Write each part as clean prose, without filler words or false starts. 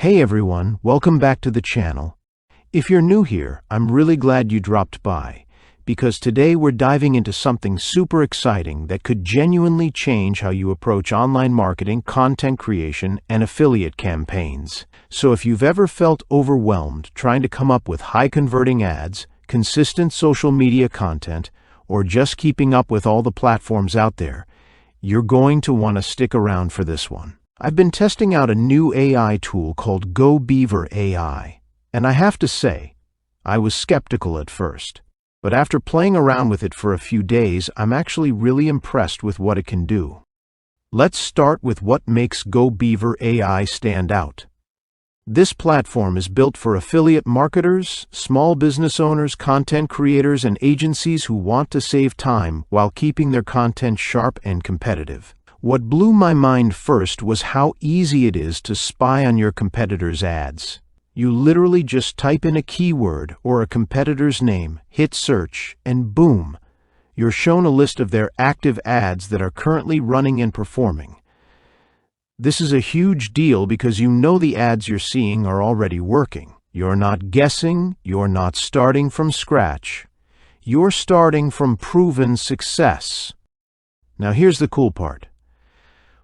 Hey everyone, welcome back to the channel. If you're new here, I'm really glad you dropped by, because today we're diving into something super exciting that could genuinely change how you approach online marketing, content creation, and affiliate campaigns. So if you've ever felt overwhelmed trying to come up with high-converting ads, consistent social media content, or just keeping up with all the platforms out there, you're going to want to stick around for this one. I've been testing out a new AI tool called Go Beaver AI, and I have to say, I was skeptical at first. But after playing around with it for a few days, I'm actually really impressed with what it can do. Let's start with what makes Go Beaver AI stand out. This platform is built for affiliate marketers, small business owners, content creators, and agencies who want to save time while keeping their content sharp and competitive. What blew my mind first was how easy it is to spy on your competitors' ads. You literally just type in a keyword or a competitor's name, hit search, and boom, you're shown a list of their active ads that are currently running and performing. This is a huge deal because you know the ads you're seeing are already working. You're not guessing, you're not starting from scratch. You're starting from proven success. Now here's the cool part.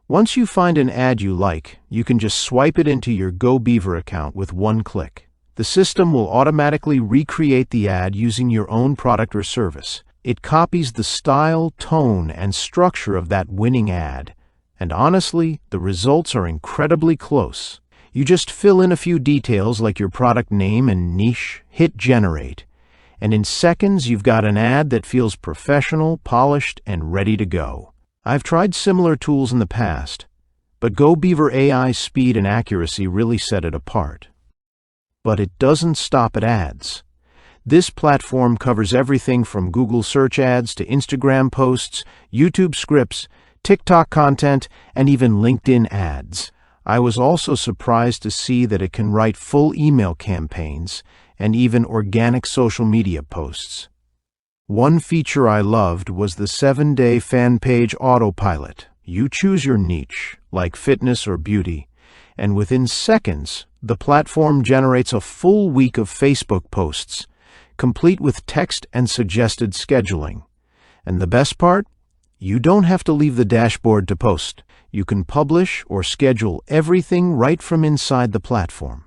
Once you find an ad you like, you can just swipe it into your GoBeaver account with one click. The system will automatically recreate the ad using your own product or service. It copies the style, tone, and structure of that winning ad. And honestly, the results are incredibly close. You just fill in a few details like your product name and niche, hit generate, and in seconds you've got an ad that feels professional, polished, and ready to go. I've tried similar tools in the past, but Go Beaver AI's speed and accuracy really set it apart. But it doesn't stop at ads. This platform covers everything from Google search ads to Instagram posts, YouTube scripts, TikTok content, and even LinkedIn ads. I was also surprised to see that it can write full email campaigns and even organic social media posts. One feature I loved was the 7-day fan page autopilot. You choose your niche, like fitness or beauty, and within seconds, the platform generates a full week of Facebook posts, complete with text and suggested scheduling. And the best part? You don't have to leave the dashboard to post. You can publish or schedule everything right from inside the platform.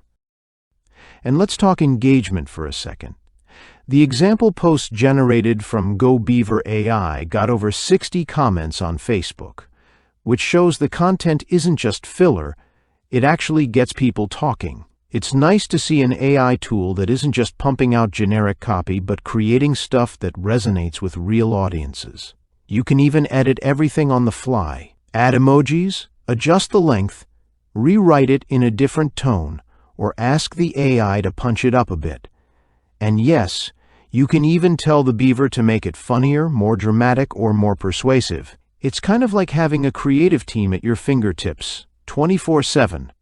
And let's talk engagement for a second. The example post generated from Go Beaver AI got over 60 comments on Facebook, which shows the content isn't just filler, it actually gets people talking. It's nice to see an AI tool that isn't just pumping out generic copy but creating stuff that resonates with real audiences. You can even edit everything on the fly, add emojis, adjust the length, rewrite it in a different tone, or ask the AI to punch it up a bit. And yes, you can even tell the Beaver to make it funnier, more dramatic, or more persuasive. It's kind of like having a creative team at your fingertips, 24/7.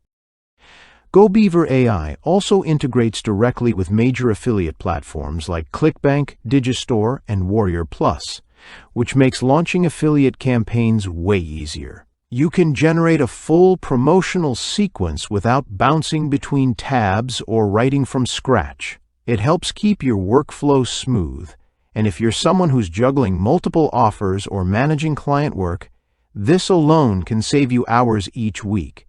Go Beaver AI also integrates directly with major affiliate platforms like ClickBank, Digistore, and Warrior Plus, which makes launching affiliate campaigns way easier. You can generate a full promotional sequence without bouncing between tabs or writing from scratch. It helps keep your workflow smooth, and if you're someone who's juggling multiple offers or managing client work, this alone can save you hours each week.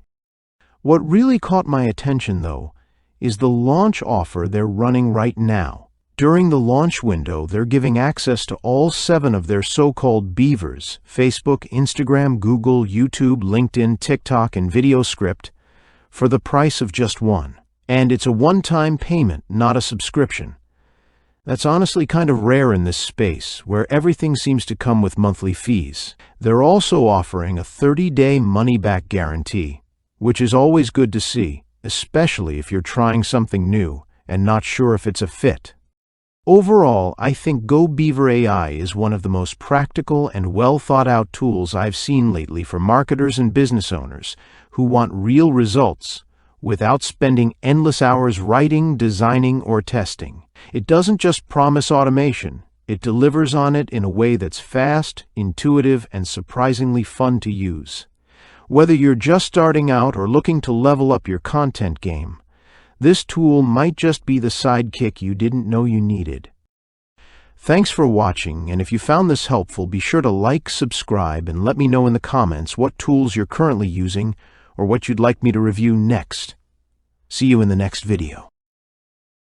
What really caught my attention, though, is the launch offer they're running right now. During the launch window, they're giving access to all 7 of their so-called beavers: Facebook, Instagram, Google, YouTube, LinkedIn, TikTok, and VideoScript, for the price of just one. And it's a one-time payment, not a subscription. That's honestly kind of rare in this space, where everything seems to come with monthly fees. They're also offering a 30-day money-back guarantee, which is always good to see, especially if you're trying something new and not sure if it's a fit. Overall, I think Go Beaver AI is one of the most practical and well-thought-out tools I've seen lately for marketers and business owners who want real results without spending endless hours writing, designing, or testing. It doesn't just promise automation, it delivers on it in a way that's fast, intuitive, and surprisingly fun to use. Whether you're just starting out or looking to level up your content game, this tool might just be the sidekick you didn't know you needed. Thanks for watching, and if you found this helpful, be sure to like, subscribe, and let me know in the comments what tools you're currently using or what you'd like me to review next. See you in the next video.